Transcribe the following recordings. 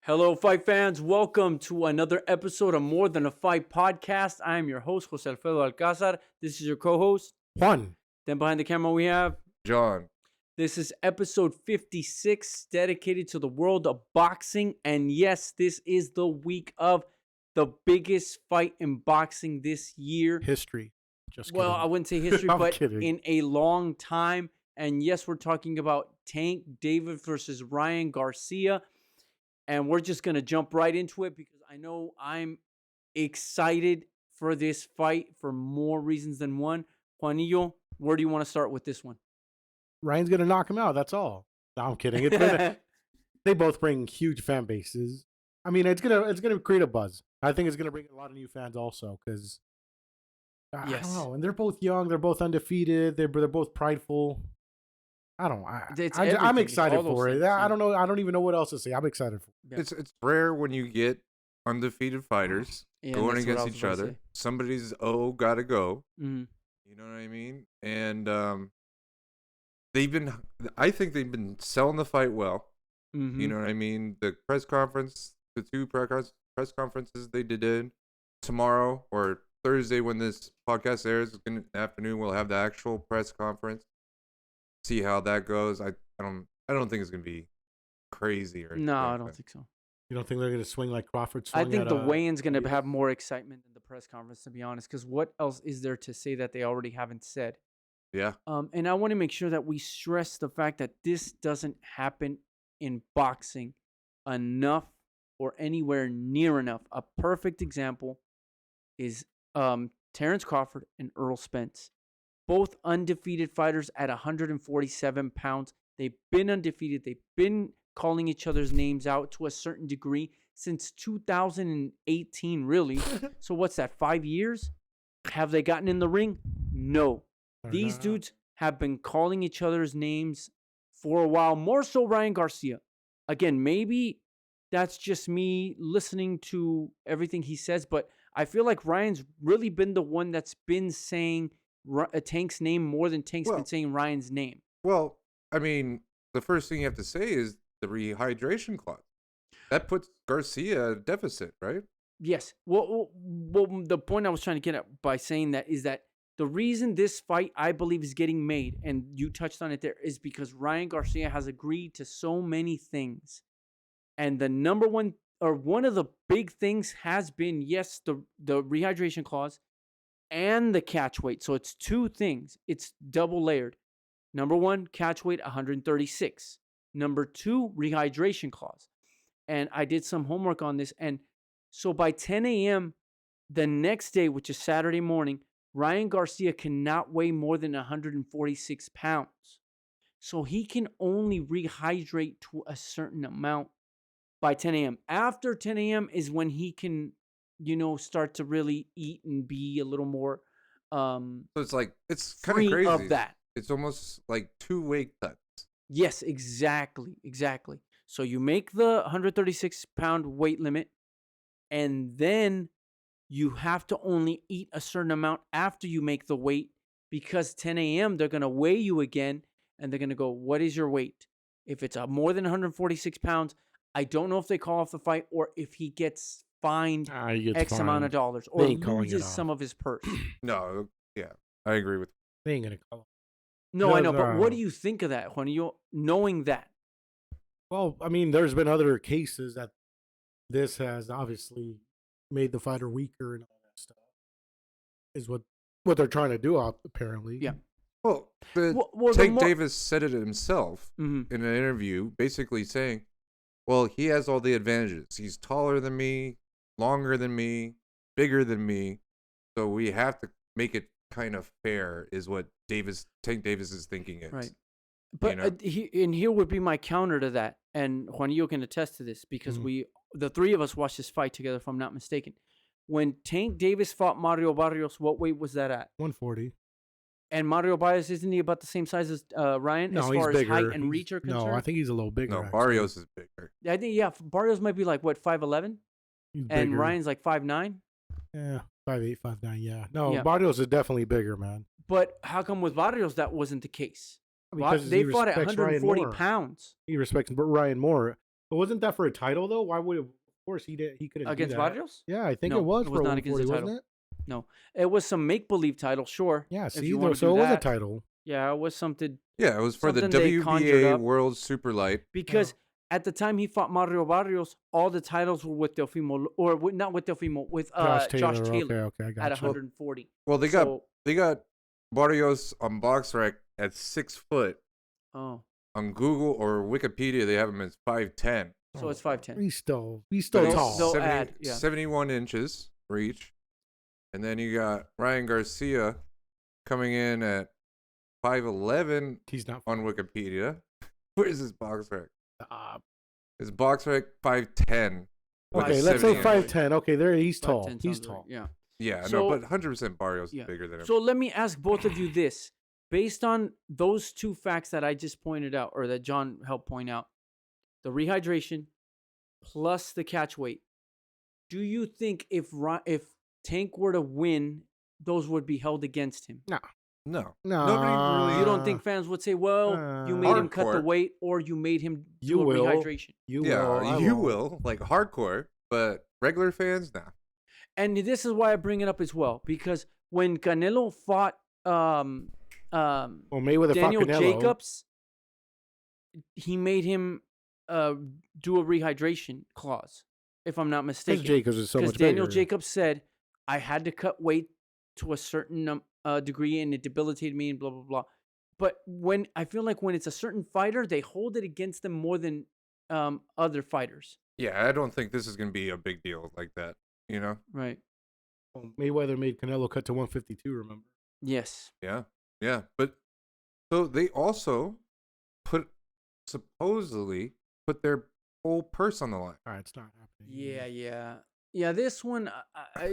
Hello, fight fans. Welcome to another episode of More Than a Fight podcast. I am your host, Jose Alfredo Alcázar. This is your co-host, Juan. Then behind the camera, we have John. This is episode 56, dedicated to the world of boxing. And yes, this is the week of the biggest fight in boxing this year. History. Just kidding. Well, I wouldn't say history, but kidding. In a long time. And yes, we're talking about Tank Davis versus Ryan Garcia. And we're just going to jump right into it because I know I'm excited for this fight for more reasons than one. Juanillo, where do you want to start with this one? Ryan's going to knock him out. That's all. No, I'm kidding. They both bring huge fan bases. I mean, it's gonna create a buzz. I think it's going to bring a lot of new fans also because, I don't know. And they're both young. They're both undefeated. They're both prideful. I'm excited for it. I don't know. I don't even know what else to say. I'm excited for it. Yeah. It's rare when you get undefeated fighters going against each other. Somebody's gotta go. Mm-hmm. You know what I mean? And I think they've been selling the fight well. Mm-hmm. You know what I mean? The press conference, the two press conferences they did tomorrow or Thursday when this podcast airs in the afternoon, we'll have the actual press conference. See how that goes. I don't think it's gonna be crazy or anything. No, I don't think so. You don't think they're gonna swing like Crawford swung? I think the weigh-in's gonna have more excitement than the press conference, to be honest. Because what else is there to say that they already haven't said? Yeah. And I want to make sure that we stress the fact that this doesn't happen in boxing enough or anywhere near enough. A perfect example is Terrence Crawford and Errol Spence. Both undefeated fighters at 147 pounds. They've been undefeated. They've been calling each other's names out to a certain degree since 2018, really. So what's that, 5 years? Have they gotten in the ring? No. These dudes have been calling each other's names for a while, more so Ryan Garcia. Again, maybe that's just me listening to everything he says, but I feel like Ryan's really been the one that's been saying Tank's name more than Tank's been saying Ryan's name. Well, I mean, the first thing you have to say is the rehydration clause. That puts Garcia at deficit, right? Yes. Well, the point I was trying to get at by saying that is that the reason this fight, I believe, is getting made, and you touched on it there, is because Ryan Garcia has agreed to so many things. And the number one, or one of the big things has been, yes, the rehydration clause, and the catch weight. So it's two things. It's double layered. Number one, catch weight 136. Number two, rehydration clause. And I did some homework on this. And so by 10 a.m. the next day, which is Saturday morning, Ryan Garcia cannot weigh more than 146 pounds. So he can only rehydrate to a certain amount by 10 a.m. After 10 a.m. is when he can start to really eat and be a little more so it's like, it's kind of crazy of that. It's almost like 2 weight cuts. Yes, exactly. So you make the 136 pound weight limit, and then you have to only eat a certain amount after you make the weight, because 10 a.m. they're going to weigh you again, and they're going to go, what is your weight? If it's more than 146 pounds, I don't know if they call off the fight or if he gets fined X amount of dollars or loses some of his purse. No, yeah, I agree with you. They ain't going to call. No, I know, but what do you think of that, Juanillo, knowing that? Well, I mean, there's been other cases that this has obviously made the fighter weaker and all that stuff. Is what they're trying to do, apparently. Yeah. Well, Tank Davis said it himself in an interview, basically saying, well, he has all the advantages. He's taller than me, longer than me, bigger than me. So we have to make it kind of fair, is what Tank Davis is thinking is. Right. But here would be my counter to that. And Juanillo can attest to this because the three of us watched this fight together, if I'm not mistaken. When Tank Davis fought Mario Barrios, what weight was that at? 140. And Mario Barrios, isn't he about the same size as Ryan as far as height and reach are concerned? No, I think he's a little bigger. No, Barrios is bigger. I think, Barrios might be like, 5'11"? And Ryan's like 5'9"? Yeah, 5'8", 5'9", yeah. No, Barrios is definitely bigger, man. But how come with Barrios that wasn't the case? Because they fought at 140 pounds. He respects Ryan more. But wasn't that for a title though? Why would? Of course, he did. He couldn't Against do that. Barrios? Yeah, I think No, it was it for was not against 140, the wasn't title. it? No, it was some make believe title, sure. Yeah, if see, you wanna so do it was a that. title. Yeah, it was something Yeah, it was for the something they conjured WBA up. World Super Light. Because at the time he fought Mario Barrios, all the titles were with Teofimo, or not with Teofimo, with Josh Josh Taylor. Taylor Okay, I got at you. 140. Well, they So- got Barrios on BoxRec at 6 foot. Oh, On Google or Wikipedia, they have him as 5'10". so it's 5'10. He's still They'll- tall. they'll add, yeah. 71 inches reach. And then you got Ryan Garcia coming in at 5'11" He's not. on Wikipedia. Where's his BoxRec? Uh, His BoxRec 5'10". with okay, let's say 70 5'10". Okay, there he's tall. 5'10" He's sounds tall. right, yeah. Yeah, So- no, but 100% Barrios Yeah. is bigger than him. So let me ask both of you this. Based on those two facts that I just pointed out, or that John helped point out, the rehydration plus the catch weight, do you think if Tank were to win, those would be held against him? no. No. Nobody really... You don't think fans would say, well, you made him cut the Hardcore. weight, or you made him You do a will. rehydration? You Yeah, will. I you won't. will. Like hardcore, but regular fans, nah. And this is why I bring it up as well, because when Canelo fought Well, Mayweather Daniel fought Canelo. Jacobs, he made him do a rehydration clause, if I'm not Because mistaken. Jacobs is so Because much Daniel bigger. Jacobs said, I had to cut weight to a certain degree and it debilitated me and blah, blah, blah. But when I feel like when it's a certain fighter, they hold it against them more than other fighters. Yeah, I don't think this is going to be a big deal like that, you know? Right. Well, Mayweather made Canelo cut to 152. Remember? Yes. Yeah, yeah. But so they also supposedly put their whole purse on the line. All right, it's not happening. Yeah. This one,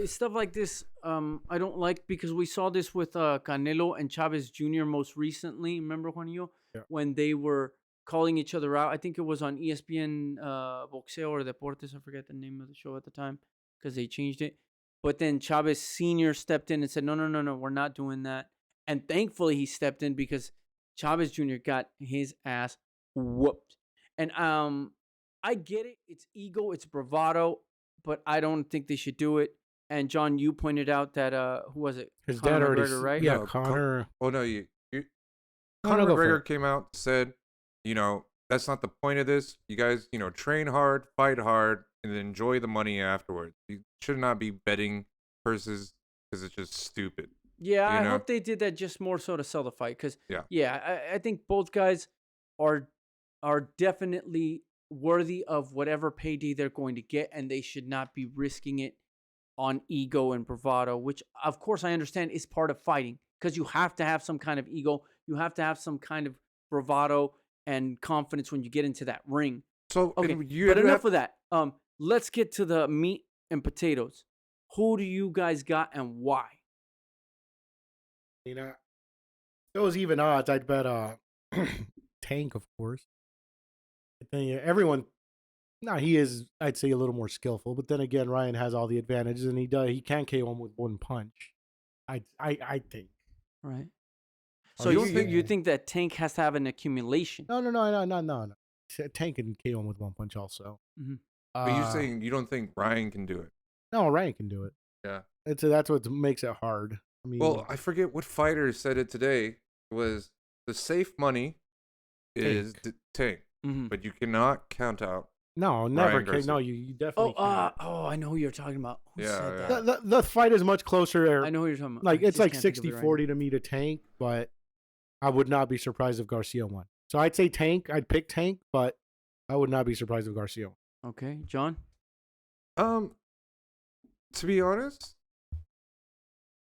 stuff like this, I don't like because we saw this with Canelo and Chavez Jr. most recently. Remember, Juanillo? Yeah. When they were calling each other out. I think it was on ESPN Boxeo or Deportes. I forget the name of the show at the time because they changed it. But then Chavez Sr. stepped in and said, no, we're not doing that. And thankfully he stepped in because Chavez Jr. got his ass whooped. And I get it. It's ego. It's bravado. But I don't think they should do it. And John, you pointed out that who was it? His Conor dad already, McGregor, right? Yeah, No, Connor. Oh no, No, Conor go for McGregor it. came out, said, that's not the point of this. You guys, train hard, fight hard, and enjoy the money afterwards. You should not be betting purses because it's just stupid. Yeah, I know? hope they did that just more so to sell the fight. Because Yeah. I think both guys are definitely worthy of whatever payday they're going to get, and they should not be risking it on ego and bravado, which of course I understand is part of fighting because you have to have some kind of ego, you have to have some kind of bravado and confidence when you get into that ring. So Okay, and you but have- enough of that. Let's get to the meat and potatoes. Who do you guys got and why? Those even odds, I'd bet Tank, of course. But then everyone, he is, I'd say, a little more skillful. But then again, Ryan has all the advantages, and he can KO him with one punch. I think. Right. Oh, So you you think that Tank has to have an accumulation? No. Tank can KO him with one punch also. Mm-hmm. But you're saying you don't think Ryan can do it? No, Ryan can do it. Yeah. That's what makes it hard. I mean, Well, I forget what fighter said it today. It was the safe money is Tank, Mm-hmm. but you cannot count out. no, never. Garcia. No, you definitely. can't. I know who you're talking about. Who Yeah, said yeah. that? The fight is much closer. I know who you're talking about. Like I it's just like can't think of it right 60-40 to me to Tank, but I would not be surprised if Garcia won. So I'd say Tank. I'd pick Tank, but I would not be surprised if Garcia won. now. Okay, John. To be honest,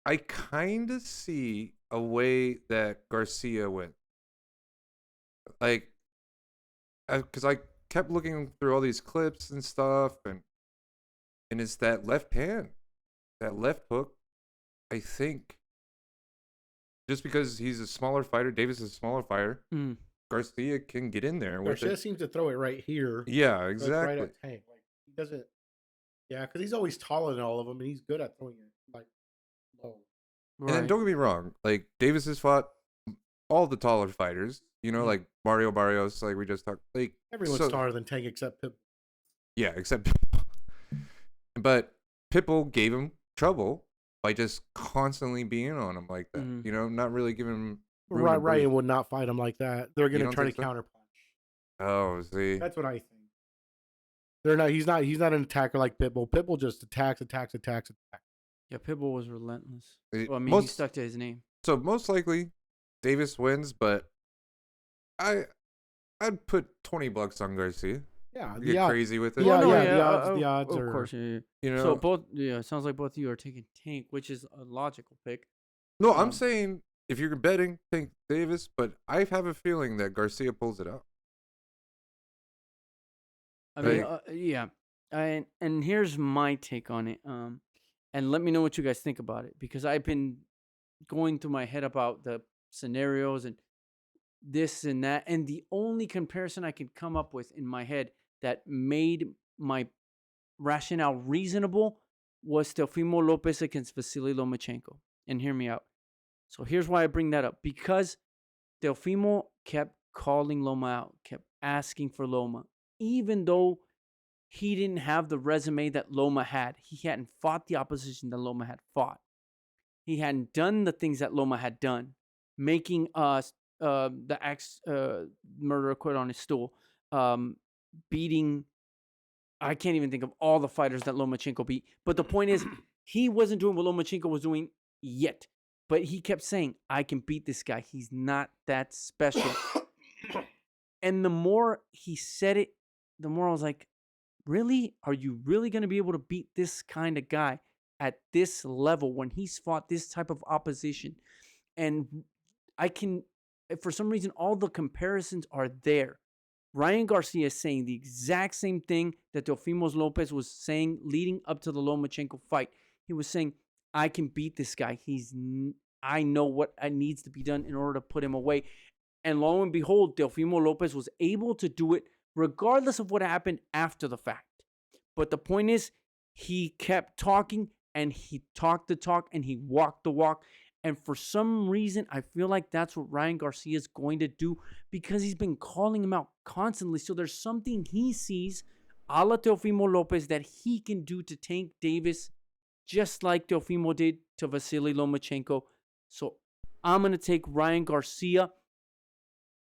I kind of see a way that Garcia went. Like, because I kept looking through all these clips and stuff, and it's that left hand, that left hook. I think just because he's a smaller fighter, Davis is a smaller fighter, Mm. Garcia can get in there with Garcia it. seems to throw it right here. Yeah, so it's exactly. Right at Tank. Like he doesn't. Yeah, because he's always taller than all of them, and he's good at throwing it like low. And then don't get me wrong, like Davis has fought all the taller fighters. Like Mario Barrios, like we just talked. Like everyone's taller than Tank except Pitbull. Yeah, except Pitbull. But Pitbull gave him trouble by just constantly being on him like that. Not really giving him. Ryan would not fight him like that. They're going to try to counterpunch. Oh, see, that's what I think. They're not. He's not an attacker like Pitbull. Pitbull just attacks. Yeah, Pitbull was relentless. Well, he stuck to his name. So most likely, Davis wins, but I'd put $20 on Garcia. Yeah, get crazy with it. The odds are. Of course, So both, it sounds like both of you are taking Tank, which is a logical pick. No, I'm saying if you're betting, Tank Davis, but I have a feeling that Garcia pulls it out. I mean, yeah, and here's my take on it. And let me know what you guys think about it, because I've been going through my head about the scenarios and this and that, and the only comparison I could come up with in my head that made my rationale reasonable was Teofimo Lopez against Vasily Lomachenko. And hear me out. So here's why I bring that up. Because Teofimo kept calling Loma out, kept asking for Loma, even though he didn't have the resume that Loma had. He hadn't fought the opposition that Loma had fought. He hadn't done the things that Loma had done, making the ex murderer quit on his stool, beating. I can't even think of all the fighters that Lomachenko beat. But the point is, he wasn't doing what Lomachenko was doing yet. But he kept saying, I can beat this guy. He's not that special. And the more he said it, the more I was like, really? Are you really going to be able to beat this kind of guy at this level when he's fought this type of opposition? And I can, for some reason, all the comparisons are there. Ryan Garcia is saying the exact same thing that Teofimo Lopez was saying leading up to the Lomachenko fight. He was saying, I can beat this guy. I know what needs to be done in order to put him away. And lo and behold, Teofimo Lopez was able to do it regardless of what happened after the fact. But the point is, he kept talking, and he talked the talk, and he walked the walk. And for some reason, I feel like that's what Ryan Garcia is going to do, because he's been calling him out constantly. So there's something he sees, a la Teofimo Lopez, that he can do to Tank Davis, just like Teofimo did to Vasily Lomachenko. So I'm going to take Ryan Garcia.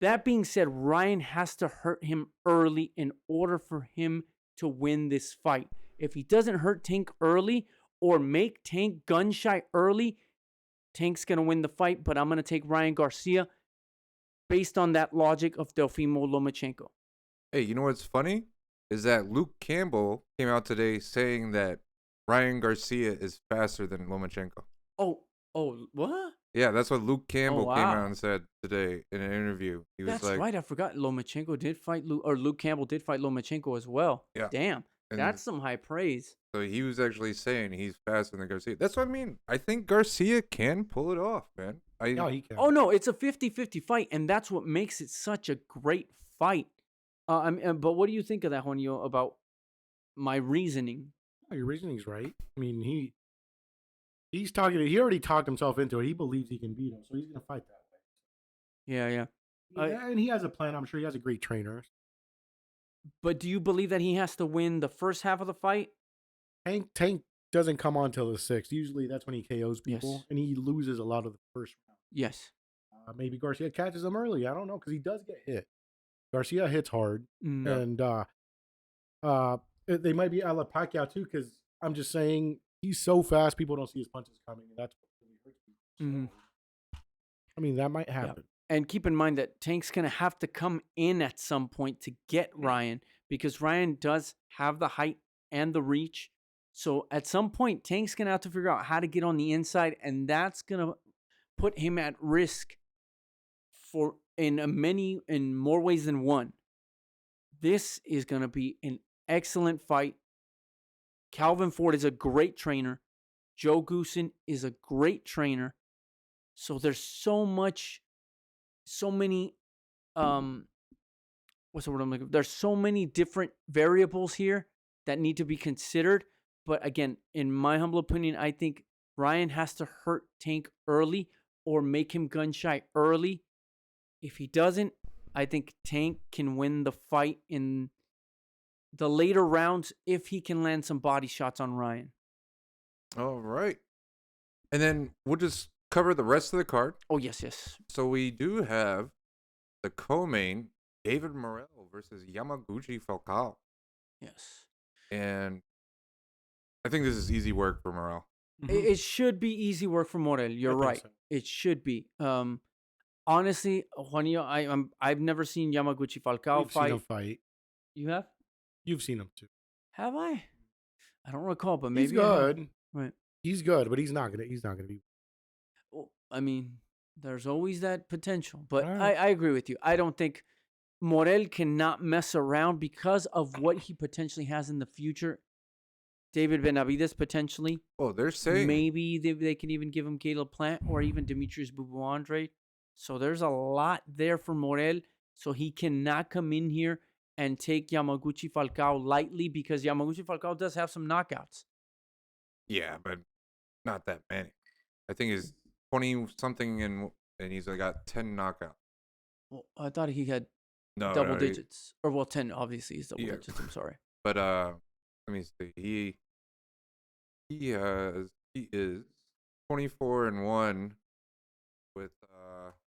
That being said, Ryan has to hurt him early in order for him to win this fight. If he doesn't hurt Tank early or make Tank gun shy early, Tank's going to win the fight, but I'm going to take Ryan Garcia based on that logic of Teofimo Lomachenko. Hey, you know what's funny? Is that Luke Campbell came out today saying that Ryan Garcia is faster than Lomachenko. Oh, what? Yeah, that's what Luke Campbell came out and said today in an interview. He was That's right. I forgot Lomachenko did fight Luke Campbell did fight Lomachenko as well. Yeah. Damn. And that's some high praise. So he was actually saying he's faster than Garcia. That's what I mean. I think Garcia can pull it off, man. No, he can. Oh, no. It's a 50-50 fight, and that's what makes it such a great fight. But what do you think of that, Juanio, about my reasoning? Oh, your reasoning's right. I mean, he's talking. He already talked himself into it. He believes he can beat him, so he's going to fight that way. Yeah. And he has a plan. I'm sure he has a great trainer. But do you believe that he has to win the first half of the fight? Tank doesn't come on till the 6th. Usually that's when he KOs people, Yes. and he loses a lot of the first round. Yes. Maybe Garcia catches him early. I don't know, because he does get hit. Garcia hits hard, and they might be a la Pacquiao too, because I'm just saying he's so fast, people don't see his punches coming, and that's what really hurts people. So, I mean, that might happen. Yeah. And keep in mind that Tank's going to have to come in at some point to get Ryan, because Ryan does have the height and the reach. So at some point, Tank's going to have to figure out how to get on the inside, and that's going to put him at risk in more ways than one. This is going to be an excellent fight. Calvin Ford is a great trainer. Joe Goosen is a great trainer. So there's so many, what's the word I'm looking for? There's so many different variables here that need to be considered. But again, in my humble opinion, I think Ryan has to hurt Tank early or make him gun shy early If he doesn't, I think Tank can win the fight in the later rounds if he can land some body shots on Ryan. All right. And then we'll just cover the rest of the card. Oh, yes. So we do have the co-main, David Morell versus Yamaguchi Falcao. Yes. And I think this is easy work for Morell. It should be easy work for Morell. You're right. So. It should be. Honestly, Juanillo, I've never seen Yamaguchi Falcao fight. Seen him fight. You have? You've seen him too. Have I? I don't recall, but maybe he's good. Right. He's good, but he's not gonna be. Well, I mean, there's always that potential, but I agree with you. I don't think Morell cannot mess around because of what he potentially has in the future. David Benavidez potentially. Oh, they're saying maybe they can even give him Caleb Plant or even Demetrius Bouboundre. So there's a lot there for Morell. So he cannot come in here and take Yamaguchi Falcao lightly because Yamaguchi Falcao does have some knockouts. Yeah, but not that many. I think he's 20-something and he's got 10 knockouts. Well, I thought he had double digits. Or, well, 10 obviously is double digits. I'm sorry. But let me see. He is 24-1 with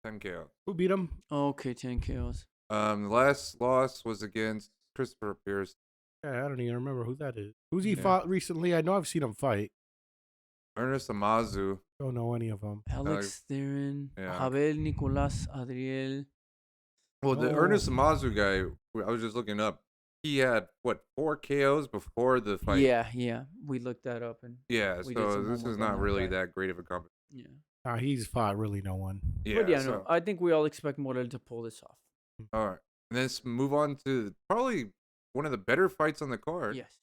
10 KOs. Who beat him? Okay, 10 KOs. The last loss was against Christopher Pierce. Yeah, I don't even remember who that is. Who's he fought recently? I know I've seen him fight. Ernest Amazu. Don't know any of them. Alex Theron, Abel Nicolas Adriel. Well, the Ernest Amazu guy, I was just looking up. He had, 4 KOs before the fight? Yeah. We looked that up. So this is not really that great of a competition. Yeah. He's fought really no one. Yeah, but no, I think we all expect Morell to pull this off. All right. And let's move on to probably one of the better fights on the card. Yes.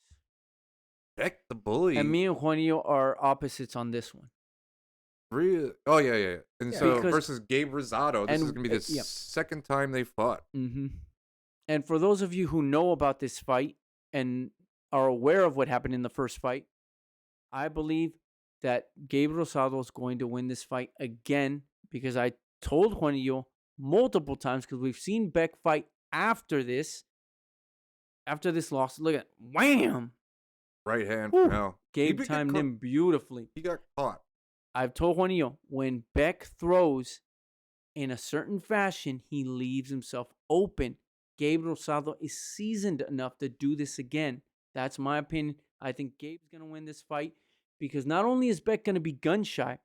Bek The Bully. And me and Juanillo are opposites on this one. Really? Oh, yeah. And so versus Gabe Rosado. This is going to be the second time they fought. Mm-hmm. And for those of you who know about this fight and are aware of what happened in the first fight, I believe that Gabe Rosado is going to win this fight again because I told Juanillo multiple times because we've seen Bek fight after this loss. Look at wham! Right hand from hell. Gabe timed him beautifully. He got caught. I've told Juanillo, when Bek throws in a certain fashion, he leaves himself open. Gabe Rosado is seasoned enough to do this again. That's my opinion. I think Gabe's going to win this fight because not only is Bek going to be gun shy,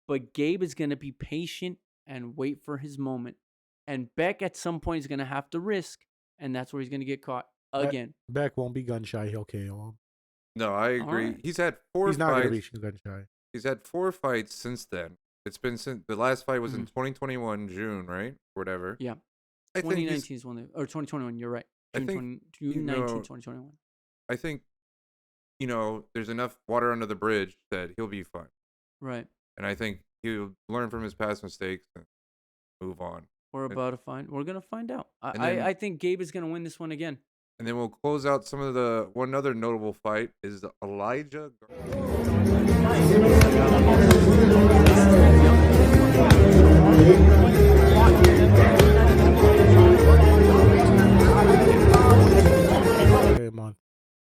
but Gabe is going to be patient and wait for his moment. And Bek at some point is going to have to risk, and that's where he's going to get caught again. Bek won't be gun shy. He'll KO him. No, I agree. Right. He's had 4 fights. He's not going to be gun shy. He's had 4 fights since then. It's been since the last fight was in 2021 June, right? Whatever. Yeah. 2019 is when or 2021. You're right. June 19, 2021. I think there's enough water under the bridge that he'll be fine. Right. And I think he'll learn from his past mistakes and move on. We're going to find out. I think Gabe is going to win this one again. And then we'll close out some of the one other notable fight is the Elijah.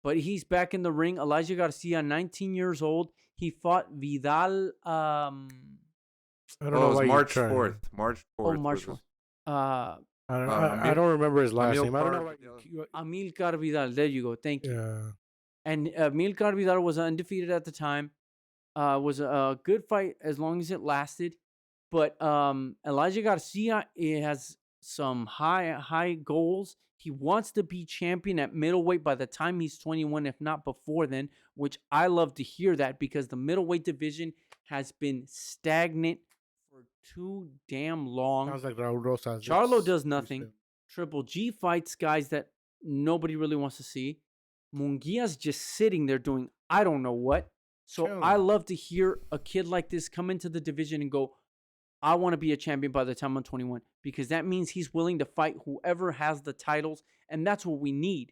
But he's back in the ring. Elijah Garcia, 19 years old. He fought Vidal. I don't know. It was March 4th. March 4th. Oh, March 4th. I don't remember his last name. I don't know. Amilcar Vidal. There you go. Thank you. Yeah. And Amilcar Vidal was undefeated at the time. Was a good fight as long as it lasted. But Elijah Garcia has some high goals. He wants to be champion at middleweight by the time he's 21, if not before then, which I love to hear that because the middleweight division has been stagnant for too damn long. Sounds like Raul Rosas. Charlo does nothing. Triple G fights guys that nobody really wants to see. Munguia's just sitting there doing I don't know what. So I love to hear a kid like this come into the division and go, I want to be a champion by the time I'm 21 because that means he's willing to fight whoever has the titles, and that's what we need.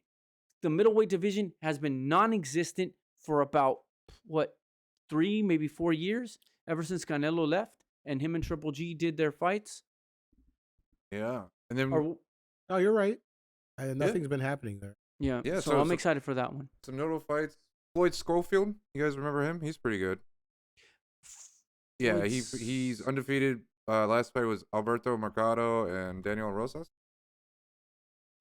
The middleweight division has been non-existent for about, 3, maybe 4 years, ever since Canelo left and him and Triple G did their fights. Yeah, and then oh, you're right. Nothing's been happening there. Yeah. So I'm excited for that one. Some notable fights. Floyd Schofield. You guys remember him? He's pretty good. Yeah, he's undefeated. Last fight was Alberto Mercado and Daniel Rosas.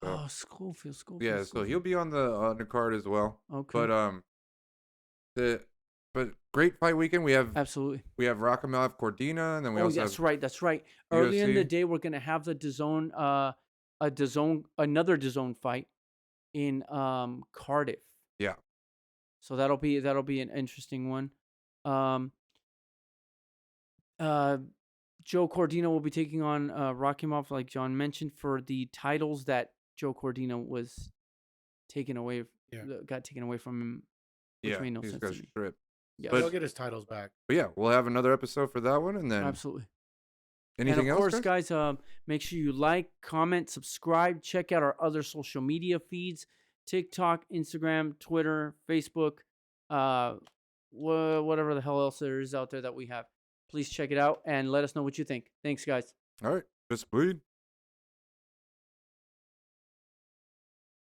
So, Schofield. Yeah, so he'll be on the undercard as well. Okay. But great fight weekend. We have absolutely. We have Rakhimov Cordina, and then we also that's have right. That's right. Earlier in the day, we're gonna have the DAZN, another DAZN fight in Cardiff. Yeah. So that'll be an interesting one. Joe Cordina will be taking on Rakhimov, like John mentioned, for the titles that Joe Cordina was taken away. Got taken away from him. Which made no sense to me. Strip. Yeah, but he'll get his titles back. But yeah, we'll have another episode for that one, and then absolutely. Anything else? And of course, guys, make sure you like, comment, subscribe. Check out our other social media feeds: TikTok, Instagram, Twitter, Facebook, whatever the hell else there is out there that we have. Please check it out and let us know what you think. Thanks, guys. All right. Just bleed.